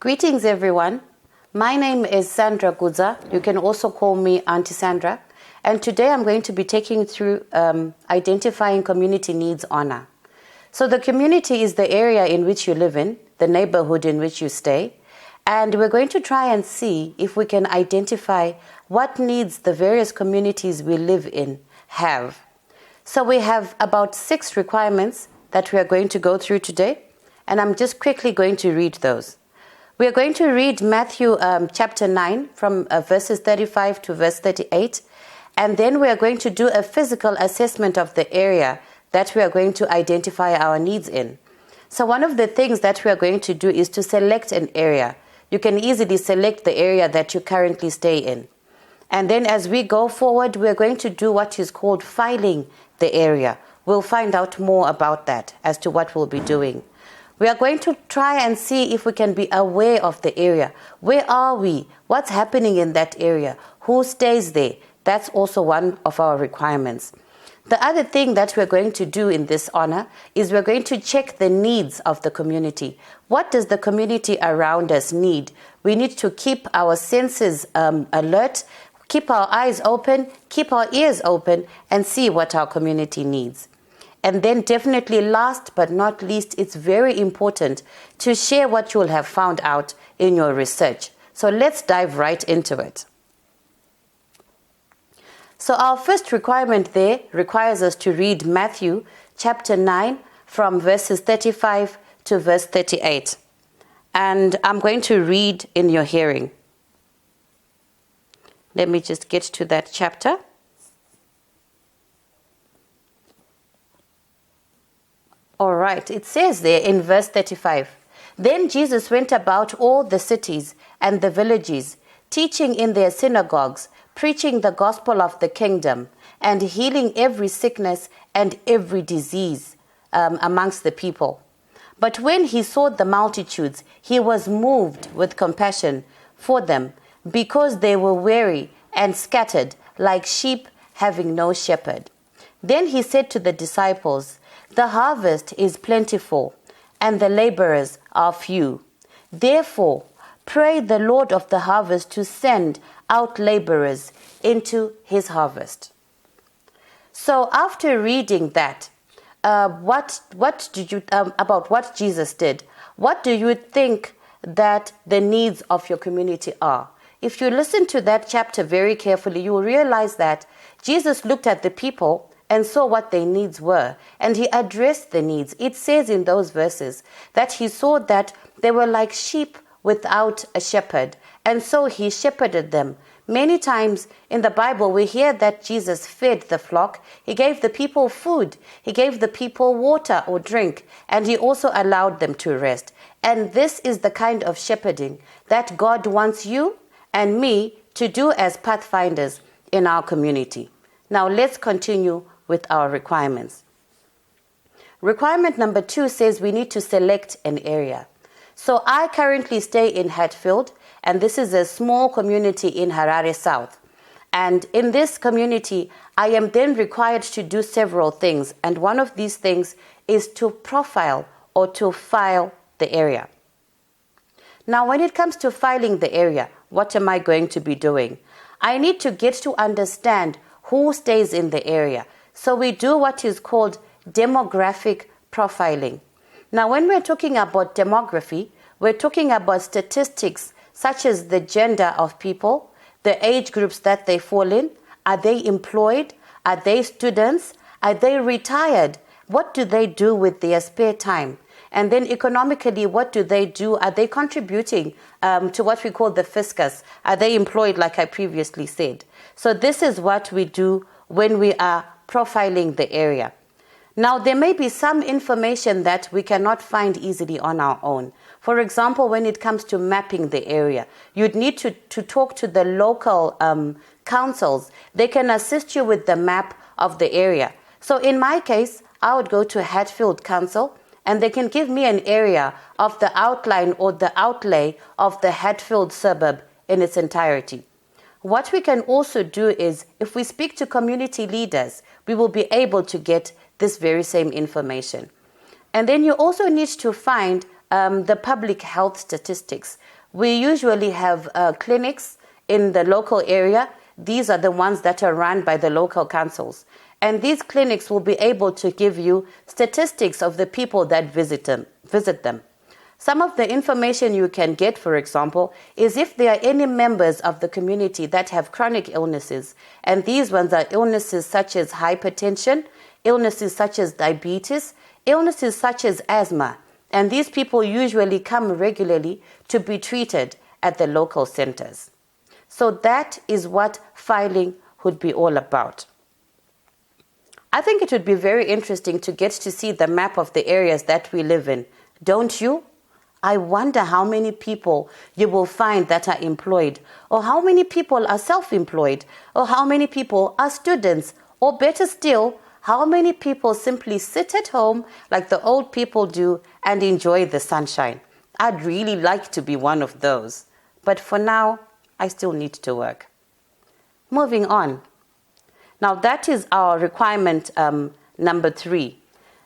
Greetings, everyone. My name is Sandra Gudza. You can also call me Auntie Sandra. And today I'm going to be taking you through identifying community needs honor. So the community is the area in which you live in, the neighborhood in which you stay. And we're going to try and see if we can identify what needs the various communities we live in have. So we have about 6 requirements that we are going to go through today. And I'm just quickly going to read those. We are going to read Matthew chapter 9 from verses 35 to verse 38. And then we are going to do a physical assessment of the area that we are going to identify our needs in. So one of the things that we are going to do is to select an area. You can easily select the area that you currently stay in. And then as we go forward, we are going to do what is called filing the area. We'll find out more about that as to what we'll be doing. We are going to try and see if we can be aware of the area. Where are we? What's happening in that area? Who stays there? That's also one of our requirements. The other thing that we're going to do in this honor is we're going to check the needs of the community. What does the community around us need? We need to keep our senses alert, keep our eyes open, keep our ears open, and see what our community needs. And then definitely last but not least, it's very important to share what you'll have found out in your research. So let's dive right into it. So our first requirement there requires us to read Matthew chapter 9 from verses 35 to verse 38. And I'm going to read in your hearing. Let me just get to that chapter. All right, it says there in verse 35, "Then Jesus went about all the cities and the villages, teaching in their synagogues, preaching the gospel of the kingdom, and healing every sickness and every disease amongst the people. But when he saw the multitudes, he was moved with compassion for them, because they were weary and scattered like sheep having no shepherd. Then he said to the disciples, 'The harvest is plentiful, and the laborers are few. Therefore, pray the Lord of the harvest to send out laborers into his harvest.'" So after reading that, what did you about what Jesus did? What do you think that the needs of your community are? If you listen to that chapter very carefully, you will realize that Jesus looked at the people and saw what their needs were, and he addressed the needs. It says in those verses that he saw that they were like sheep without a shepherd, and so he shepherded them. Many times in the Bible, we hear that Jesus fed the flock. He gave the people food. He gave the people water or drink, and he also allowed them to rest. And this is the kind of shepherding that God wants you and me to do as pathfinders in our community. Now let's continue with our requirements. Requirement number 2 says we need to select an area. So I currently stay in Hatfield, and this is a small community in Harare South. And in this community, I am then required to do several things. And one of these things is to profile or to file the area. Now, when it comes to filing the area, what am I going to be doing? I need to get to understand who stays in the area. So we do what is called demographic profiling. Now, when we're talking about demography, we're talking about statistics such as the gender of people, the age groups that they fall in. Are they employed? Are they students? Are they retired? What do they do with their spare time? And then economically, what do they do? Are they contributing to what we call the fiscus? Are they employed, like I previously said? So this is what we do when we are profiling the area. Now, there may be some information that we cannot find easily on our own. For example, when it comes to mapping the area, you'd need to talk to the local councils. They can assist you with the map of the area. So in my case, I would go to Hatfield Council, and they can give me an area of the outline or the outlay of the Hatfield suburb in its entirety. What we can also do is, if we speak to community leaders, we will be able to get this very same information. And then you also need to find the public health statistics. we usually have clinics in the local area. These are the ones that are run by the local councils. And these clinics will be able to give you statistics of the people that visit them. Some of the information you can get, for example, is if there are any members of the community that have chronic illnesses. And these ones are illnesses such as hypertension, illnesses such as diabetes, illnesses such as asthma. And these people usually come regularly to be treated at the local centers. So that is what filing would be all about. I think it would be very interesting to get to see the map of the areas that we live in. Don't you? I wonder how many people you will find that are employed, or how many people are self-employed, or how many people are students, or better still, how many people simply sit at home like the old people do and enjoy the sunshine. I'd really like to be one of those. But for now, I still need to work. Moving on. Now that is our requirement number 3.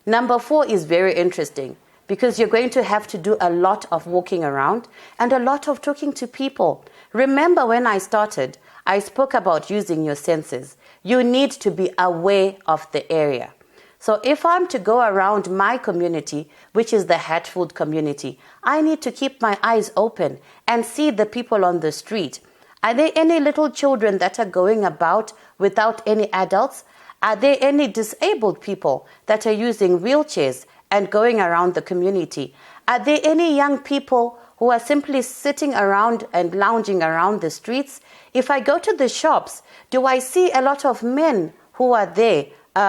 Number 4 is very interesting because you're going to have to do a lot of walking around and a lot of talking to people. Remember when I started, I spoke about using your senses. You need to be aware of the area. So if I'm to go around my community, which is the Hatfield community, I need to keep my eyes open and see the people on the street. Are there any little children that are going about without any adults? Are there any disabled people that are using wheelchairs and going around the community? Are there any young people who are simply sitting around and lounging around the streets? If I go to the shops, do I see a lot of men who are there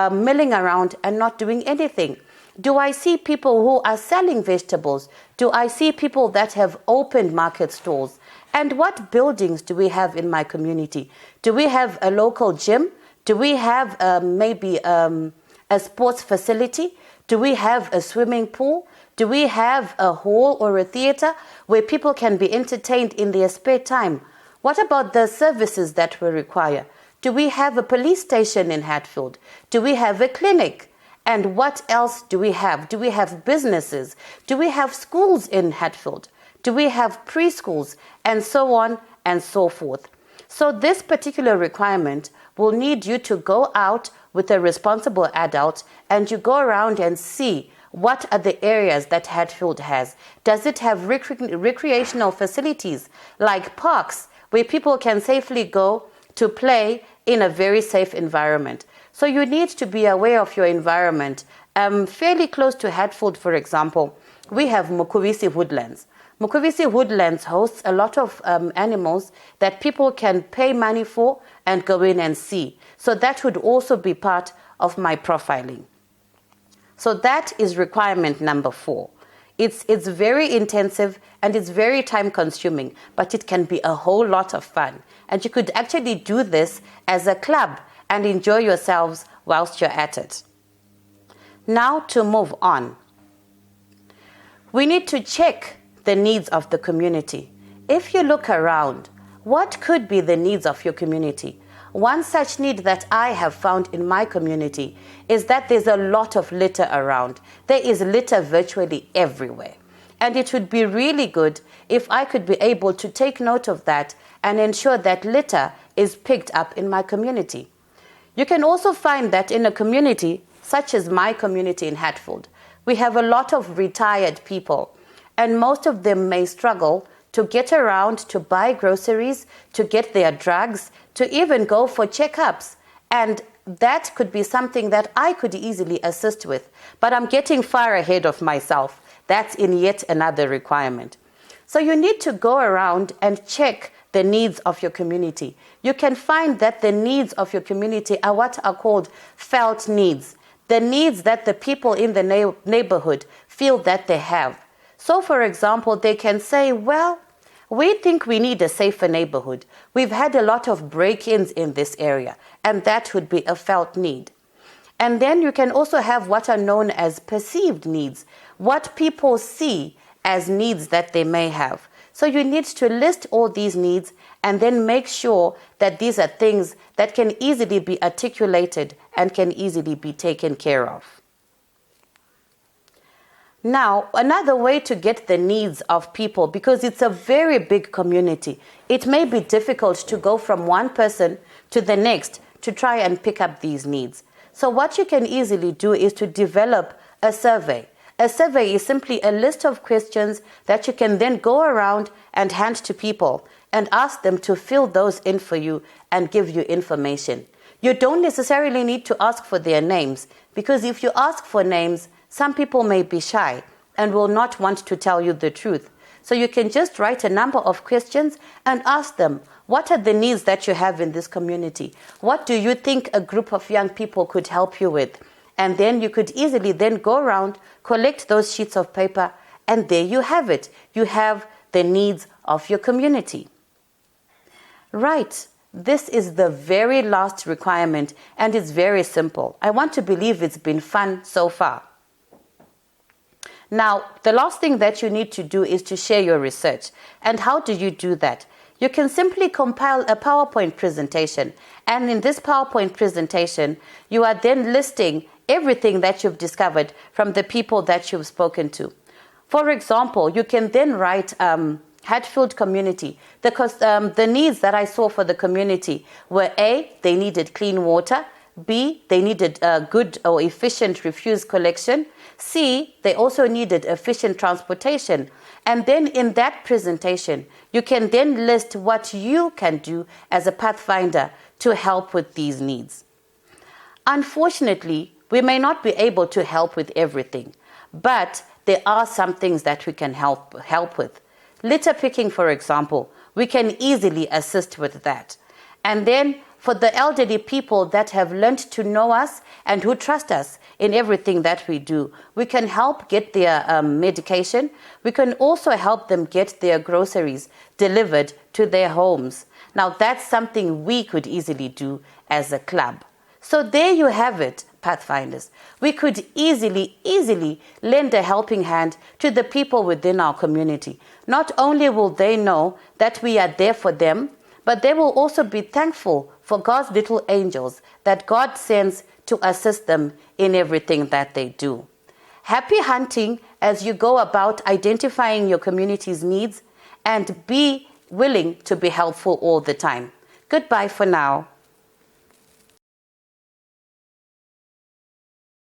milling around and not doing anything? Do I see people who are selling vegetables? Do I see people that have opened market stalls? And what buildings do we have in my community? Do we have a local gym? Do we have maybe a sports facility? Do we have a swimming pool? Do we have a hall or a theater where people can be entertained in their spare time? What about the services that we require? Do we have a police station in Hatfield? Do we have a clinic? And what else do we have? Do we have businesses? Do we have schools in Hatfield? Do we have preschools? And so on and so forth. So this particular requirement will need you to go out with a responsible adult and you go around and see what are the areas that Hatfield has. Does it have recreational facilities like parks where people can safely go to play in a very safe environment? So you need to be aware of your environment. Fairly close to Hatfield, for example, we have Mukuvisi Woodlands. Mukuvisi Woodlands hosts a lot of animals that people can pay money for and go in and see. So that would also be part of my profiling. So that is requirement number 4. It's very intensive and it's very time consuming, but it can be a whole lot of fun. And you could actually do this as a club and enjoy yourselves whilst you're at it. Now to move on. We need to check the needs of the community. If you look around, what could be the needs of your community? One such need that I have found in my community is that there's a lot of litter around. There is litter virtually everywhere. And it would be really good if I could be able to take note of that and ensure that litter is picked up in my community. You can also find that in a community, such as my community in Hatfield, we have a lot of retired people. And most of them may struggle to get around to buy groceries, to get their drugs, to even go for checkups. And that could be something that I could easily assist with. But I'm getting far ahead of myself. That's in yet another requirement. So you need to go around and check the needs of your community. You can find that the needs of your community are what are called felt needs. The needs that the people in the neighborhood feel that they have. So, for example, they can say, well, we think we need a safer neighborhood. We've had a lot of break-ins in this area, and that would be a felt need. And then you can also have what are known as perceived needs, what people see as needs that they may have. So you need to list all these needs and then make sure that these are things that can easily be articulated and can easily be taken care of. Now, another way to get the needs of people, because it's a very big community, it may be difficult to go from one person to the next to try and pick up these needs. So what you can easily do is to develop a survey. A survey is simply a list of questions that you can then go around and hand to people and ask them to fill those in for you and give you information. You don't necessarily need to ask for their names, because if you ask for names, some people may be shy and will not want to tell you the truth. So you can just write a number of questions and ask them, what are the needs that you have in this community? What do you think a group of young people could help you with? And then you could easily then go around, collect those sheets of paper, and there you have it. You have the needs of your community. Right. This is the very last requirement, and it's very simple. I want to believe it's been fun so far. Now, the last thing that you need to do is to share your research. And how do you do that? You can simply compile a PowerPoint presentation. And in this PowerPoint presentation, you are then listing everything that you've discovered from the people that you've spoken to. For example, you can then write Hatfield community, because the needs that I saw for the community were A, they needed clean water, B, they needed good or efficient refuse collection, C, they also needed efficient transportation. And then in that presentation, you can then list what you can do as a Pathfinder to help with these needs. Unfortunately, we may not be able to help with everything, but there are some things that we can help with. Litter picking, for example, we can easily assist with that. And then for the elderly people that have learned to know us and who trust us in everything that we do, we can help get their medication. We can also help them get their groceries delivered to their homes. Now, that's something we could easily do as a club. So there you have it, Pathfinders. We could easily lend a helping hand to the people within our community. Not only will they know that we are there for them, but they will also be thankful for God's little angels that God sends to assist them in everything that they do. Happy hunting as you go about identifying your community's needs, and be willing to be helpful all the time. Goodbye for now.